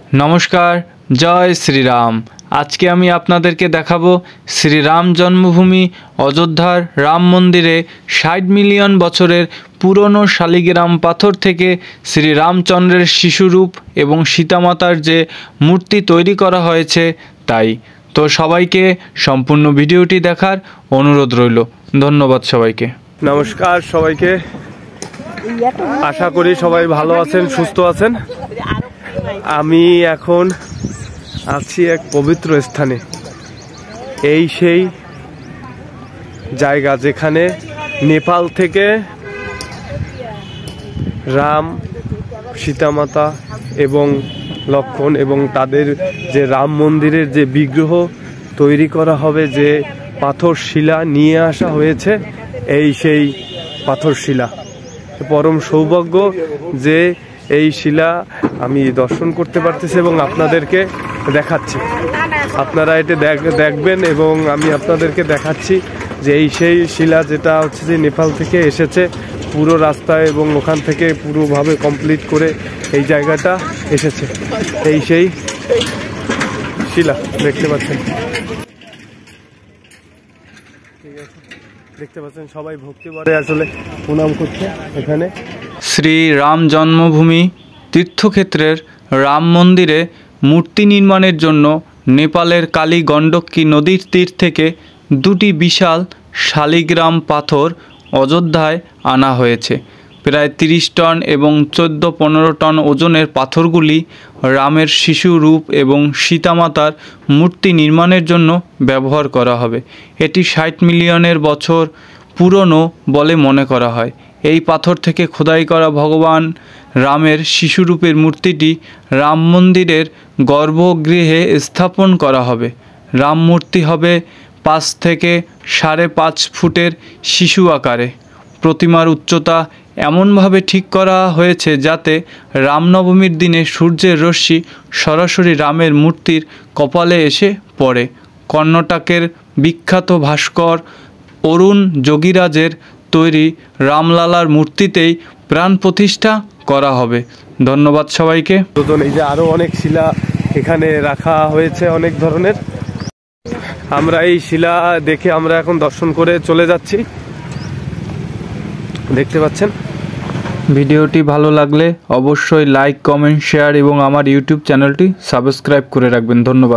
नमस्कार जय श्रीराम। आज के आमी आपनादेरके देखाबो श्रीराम जन्मभूमि अयोध्यार राम मंदिरे 60 मिलियन बछरेर पुरानो शालिग्राम पाथर थेके श्रीरामचंद्रेर शिशुरूप एवं सीतामातार जे मूर्ति तैरी करा हयेछे ताई। तो सबाइके सम्पूर्ण भिडियोटी देखार अनुरोध रइल। धन्यवाद सबाइके। नमस्कार सबाइके, आशा करी सबाई भालो आछेन सुस्थ आछेन। आमी एखन आछि एक पवित्र स्थाने, এই সেই জায়গা যেখানে নেপাল থেকে রাম, সীতামাতা এবং লক্ষণ এবং তাদের যে রাম মন্দিরের যে বিগ্রহ তৈরি করা হবে, যে পাথর শিলা নিয়ে আসা হয়েছে, এই সেই পাথর শিলা। পরম সৌভাগ্য যে এই শিলা আমি দর্শন করতে পারতেছি এবং আপনাদেরকে দেখাচ্ছি। আপনারা এটা দেখবেন এবং আমি আপনাদেরকে দেখাচ্ছি যে এই সেই শিলা, যেটা হচ্ছে যে নেপাল থেকে এসেছে পুরো রাস্তায় এবং ওখান থেকে পুরোভাবে কমপ্লিট করে এই জায়গাটা এসেছে। এই সেই শিলা দেখতে পাচ্ছেন, দেখতে পাচ্ছেন সবাই ভক্তি ভরে আসলে প্রণাম করছে। এখানে श्री राम जन्मभूमि तीर्थक्षेत्रेर राम मंदिरे मूर्ति निर्माणेर जन्य नेपालेर काली गंडकी नदीर तीर थेके दुटी विशाल शालिग्राम पाथर अयोध्याय आना हयेछे। प्राय 30 टन एवं 14-15 टन ओजनेर पाथरगुली रामेर शिशु रूप एवं सीतामातार मूर्ति निर्माणेर जन्य व्यवहार करा हबे। एटी 60 मिलियनेर बछर पुरानो बले मने करा हय। এই পাথর থেকে খোদাই করা ভগবান রামের শিশুরূপের মূর্তিটি রাম মন্দিরের গর্ভগৃহে স্থাপন করা হবে। রাম মূর্তি হবে 5 থেকে 5.5 ফুটের শিশু আকারে। প্রতিমার উচ্চতা এমনভাবে ঠিক করা হয়েছে যাতে রামনবমীর দিনে সূর্যের রশ্মি সরাসরি রামের মূর্তির কপালে এসে পড়ে। কর্ণাটকের বিখ্যাত ভাস্কর অরুণ যোগীরাজের তৈরি রামলালার মূর্তিতেই প্রাণ প্রতিষ্ঠা করা হবে। ধন্যবাদ সবাইকে। এই যে আরো অনেক শিলা এখানে রাখা হয়েছে অনেক ধরনের। আমরা এই শিলা দেখে আমরা এখন দর্শন করে চলে যাচ্ছি। দেখতে পাচ্ছেন। ভিডিওটি ভালো লাগলে অবশ্যই লাইক, কমেন্ট, শেয়ার এবং আমার ইউটিউব চ্যানেলটি সাবস্ক্রাইব করে রাখবেন। ধন্যবাদ।